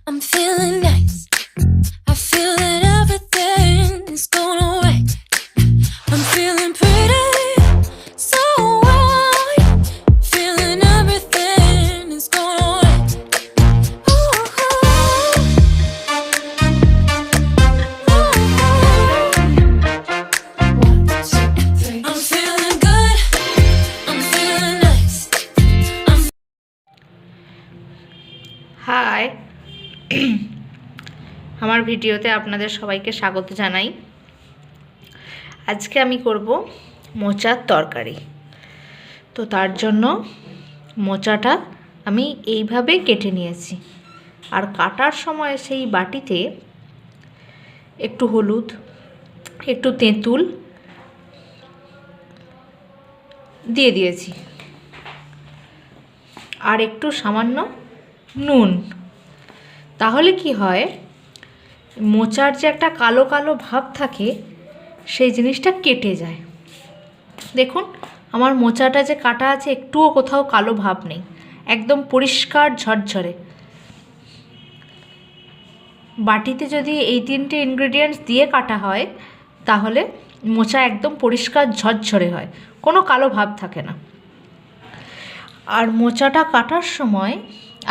I'm feeling nice. I feel that everything is going away. I'm feeling pretty, so white. Feeling everything is going away. Ooh, I'm feeling good. I'm feeling nice. Hi আমার ভিডিওতে আপনাদের সবাইকে স্বাগত জানাই। আজকে আমি করব মোচার তরকারি। তো তার জন্য মোচাটা আমি এইভাবে কেটে নিয়েছি, আর কাটার সময় সেই বাটিতে একটু হলুদ, একটু তেঁতুল দিয়ে দিয়েছি, আর একটু সামান্য নুন। তাহলে কি হয়, মোচার যে একটা কালো কালো ভাব থাকে সেই জিনিসটা কেটে যায়। দেখুন আমার মোচাটা যে কাটা আছে, একটুও কোথাও কালো ভাব নেই, একদম পরিষ্কার ঝরঝরে। বাটিতে যদি এই তিনটে ইনগ্রেডিয়েন্টস দিয়ে কাটা হয় তাহলে মোচা একদম পরিষ্কার ঝরঝরে হয়, কোনো কালো ভাব থাকে না। আর মোচাটা কাটার সময়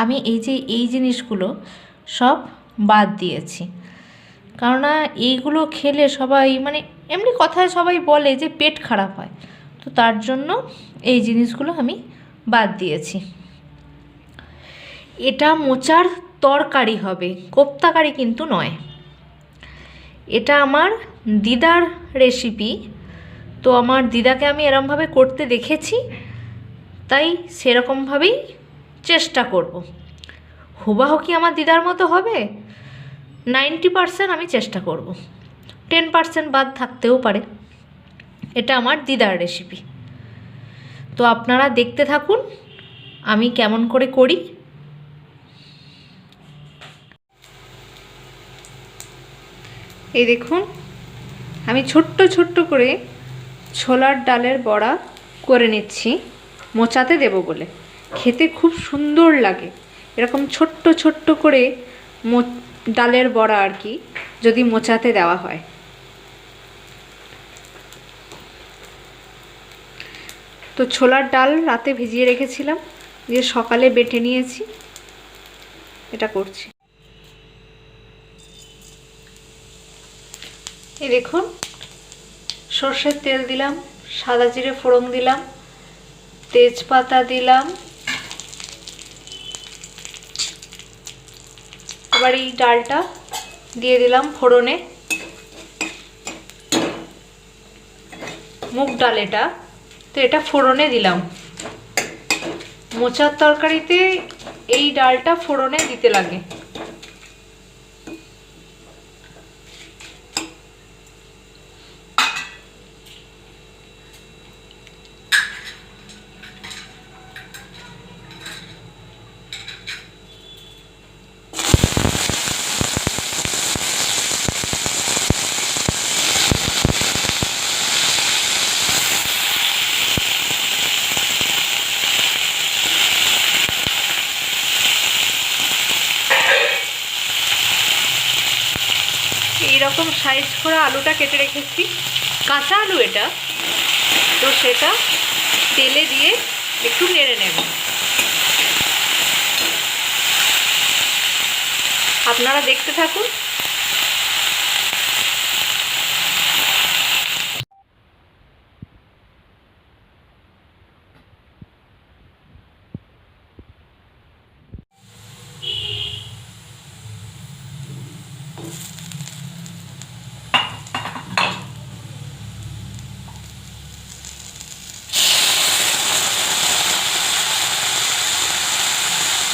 আমি এই জিনিসগুলো সব বাদ দিয়েছি, কেননা এইগুলো খেলে সবাই এমনি কথায় সবাই বলে যে পেট খারাপ হয়, তো তার জন্য এই জিনিসগুলো আমি বাদ দিয়েছি। এটা মোচার তরকারি হবে, কোপ্তাকারি কিন্তু নয়। এটা আমার দিদার রেসিপি, তো আমার দিদাকে আমি এরমভাবে করতে দেখেছি, তাই সেরকমভাবেই চেষ্টা করব। হুবাহু কি আমার দিদার মতো হবে? 90% আমি চেষ্টা করব, 10% বাদ থাকতেও পারে। এটা আমার দিদার রেসিপি, তো আপনারা দেখতে থাকুন আমি কেমন করে করি। এই দেখুন আমি ছোট্ট ছোট্ট করে ছোলার ডালের বড়া করে নিচ্ছি, মোচাতে দেব বলে। খেতে খুব সুন্দর লাগে এরকম ছোট্ট ছোট্ট করে ডালের বড়া আর কি, যদি মোচাতে দেওয়া হয়। তো ছোলার ডাল রাতে ভিজিয়ে রেখেছিলাম, দিয়ে সকালে বেটে নিয়েছি, এটা করছি। এই দেখুন সর্ষের তেল দিলাম, সাদা জিরে ফোড়ন দিলাম, তেজপাতা দিলাম। এবার এই ডালটা দিয়ে দিলাম ফোড়নে। মুগ ডাল এটা, তো এটা ফোড়নে দিলাম। মোচার তরকারিতে এই ডালটা ফোড়নে দিতে লাগে। এইরকম সাইজ করে আলুটা কেটে রেখেছি, কাঁচা আলু এটা, তো সেটা তেলে দিয়ে একটু নেড়ে নেব। আপনারা দেখতে থাকুন।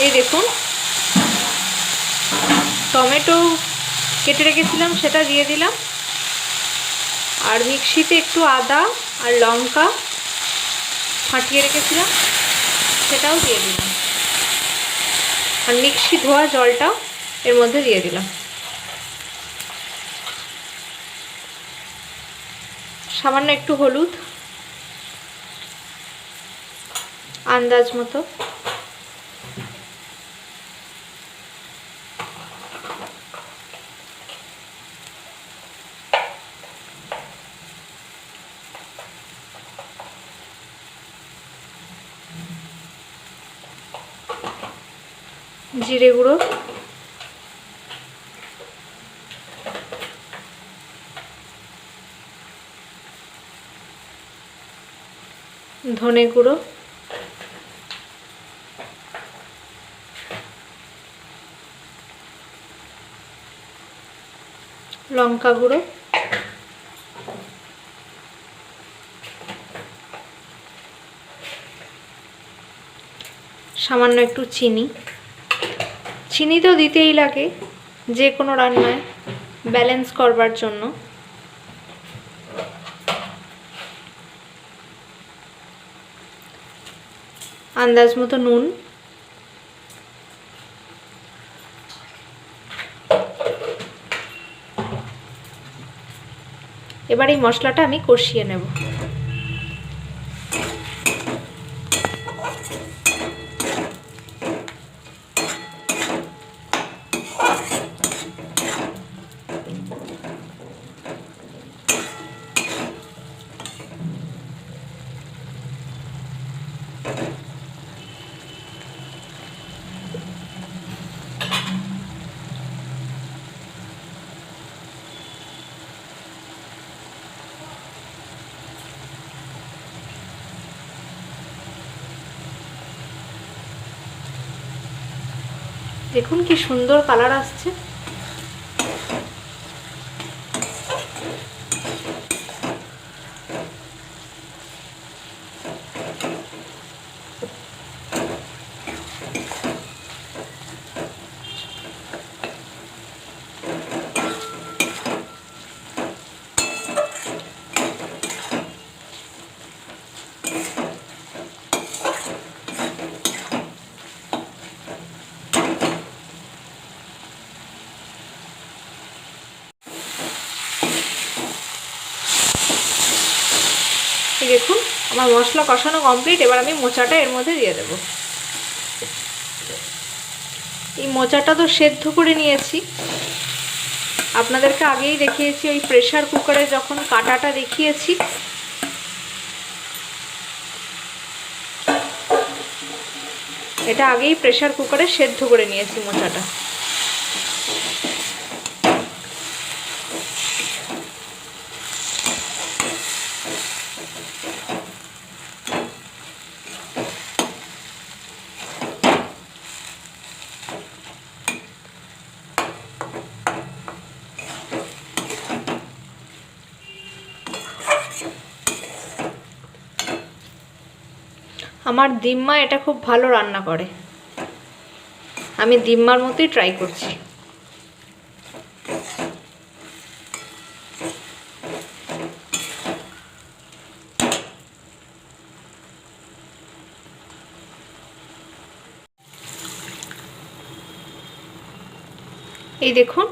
এই দেখুন টমেটো কেটে রেখেছিলাম সেটা দিয়ে দিলাম, আর মিক্সিতে একটু আদা আর লঙ্কা ফাটিয়ে রেখেছিলাম সেটাও দিয়ে দিলাম, আর মিক্সি ধোয়া জলটাও এর মধ্যে দিয়ে দিলাম। সামান্য একটু হলুদ আন্দাজ মতো, জিরে গুঁড়ো, ধনে গুঁড়ো, লঙ্কা গুঁড়ো, সামান্য একটু চিনি। চিনি তো দিতেই লাগে যে কোনো রান্নায় ব্যালেন্স করবার জন্য। আন্দাজ মতো নুন। এবার এই মশলাটা আমি কষিয়ে নেব। দেখুন কি সুন্দর কালার আসছে। দেখুন আমার মশলা কষানো কমপ্লিট। এবার আমি মোচাটা এর মধ্যে দিয়ে দেব। এই মোচাটা তো সেদ্ধ করে নিয়েছি, আপনাদেরকে আগেই দেখিয়েছি ওই প্রেসার কুকারে যখন কাটাটা দেখিয়েছি। এটা আগেই প্রেসার কুকারে সেদ্ধ করে নিয়েছি মোচাটা। আমার দিম্মা এটা খুব ভালো রান্না করে, আমি দিম্মার মতোই ট্রাই করছি। এই দেখুন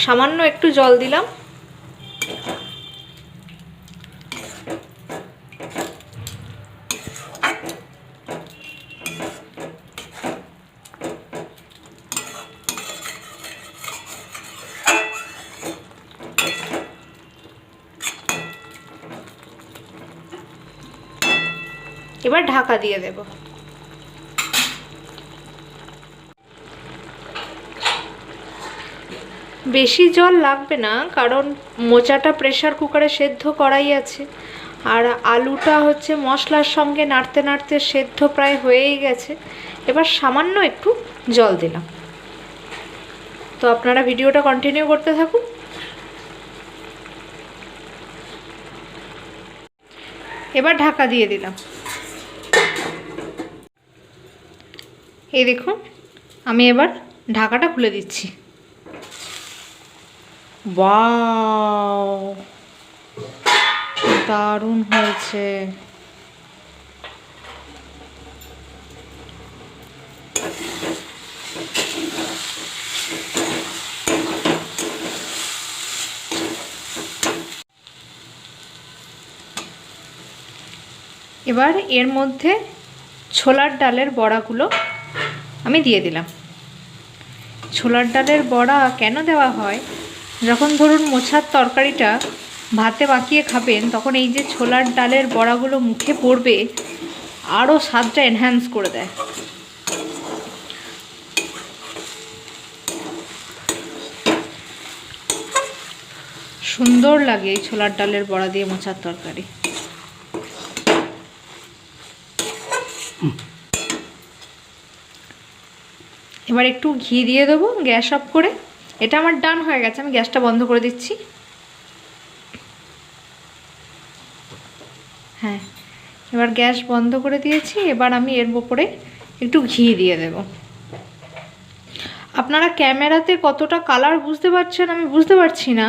সামান্য একটু জল দিলাম। এবার ঢাকা দিয়ে দেব। বেশি জল লাগবে না, কারণ মোচাটা প্রেসার কুকারে সেদ্ধ করাই আছে, আর আলুটা হচ্ছে মশলার সঙ্গে নাড়তে নাড়তে সেদ্ধ প্রায় হয়েই গেছে। এবার সামান্য একটু জল দিলাম। তো আপনারা ভিডিওটা কন্টিনিউ করতে থাকুন। এবার ঢাকা দিয়ে দিলাম। এই দেখুন আমি এবার ঢাকাটা খুলে দিচ্ছি। ওয়াও, দারুণ হয়েছে। এবার এর মধ্যে ছোলার ডালের বড়াগুলো আমি দিয়ে দিলাম। ছোলার ডালের বড়া কেন দেওয়া হয়, যখন ধরুন মোচার তরকারিটা ভাতে মাখিয়ে খাবেন, তখন এই যে ছোলার ডালের বড়াগুলো মুখে পড়বে, আরও স্বাদটা এনহ্যান্স করে দেয়। সুন্দর লাগে এই ছোলার ডালের বড়া দিয়ে মোচার তরকারি। এবার একটু ঘি দিয়ে দেবো গ্যাস অফ করে। এটা আমার ডান হয়ে গেছে, আমি গ্যাসটা বন্ধ করে দিচ্ছি। হ্যাঁ, এবার গ্যাস বন্ধ করে দিয়েছি। এবার আমি এর উপরে একটু ঘি দিয়ে দেব। আপনারা ক্যামেরাতে কতটা কালার বুঝতে পারছেন আমি বুঝতে পারছি না,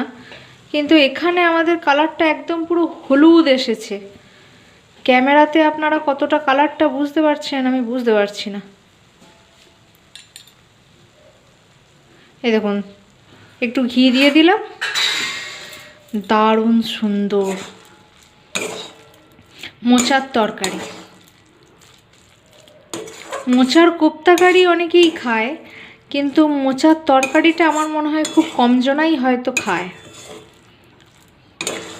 কিন্তু এখানে আমাদের কালারটা একদম পুরো হলুদ এসেছে। ক্যামেরাতে আপনারা কতটা কালারটা বুঝতে পারছেন আমি বুঝতে পারছি না। এই দেখুন, একটু ঘি দিয়ে দিলাম, দারুণ সুন্দর মোচার তরকারি। মোচার কোপ্তাকারি অনেকেই খায়, কিন্তু মোচার তরকারিটা আমার মনে হয় খুব কম জনাই হয়তো খায়।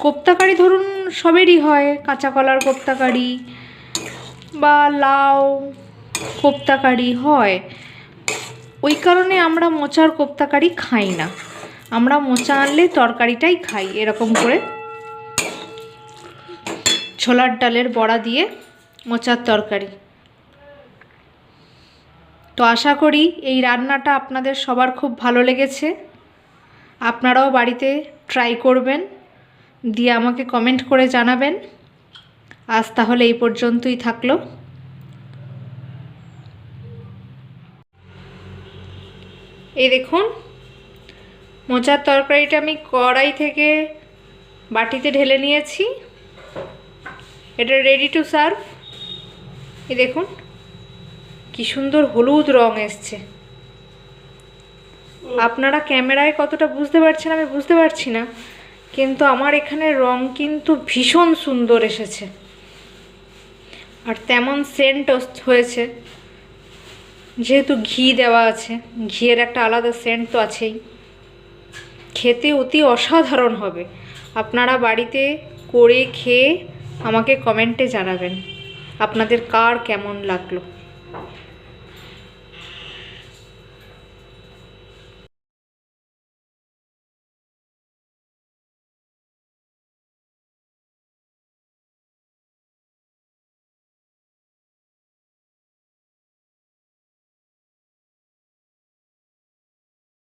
কোপ্তাকারি ধরুন সবেরই হয়, কাঁচা কলার কোপ্তাকারি বা লাউ কোপ্তাকারি হয়, ওই কারণে আমরা মোচার কোপ্তাকারি খাই না। আমরা মোচা আনলে তরকারিটাই খাই, এরকম করে ছোলার ডালের বড়া দিয়ে মোচার তরকারি। তো আশা করি এই রান্নাটা আপনাদের সবার খুব ভালো লেগেছে। আপনারাও বাড়িতে ট্রাই করবেন, দিয়ে আমাকে কমেন্ট করে জানাবেন। আজ তাহলে এই পর্যন্তই থাকলো। এই দেখুন, মোচার তরকারিটা আমি কড়াই থেকে বাটিতে ঢেলে নিয়েছি। এটা রেডি টু সার্ভ। এই দেখুন কি সুন্দর হলুদ রং এসছে। আপনারা ক্যামেরায় কতটা বুঝতে পারছেন আমি বুঝতে পারছি না, কিন্তু আমার এখানে রং কিন্তু ভীষণ সুন্দর এসেছে, আর তেমন সেন্ট হয়েছে। যেহেতু ঘি দেওয়া আছে, ঘিয়ের একটা আলাদা সেন্ট তো আছেই। খেতে অতি অসাধারণ হবে। আপনারা বাড়িতে করে খেয়ে আমাকে কমেন্টে জানাবেন আপনাদের কার কেমন লাগলো।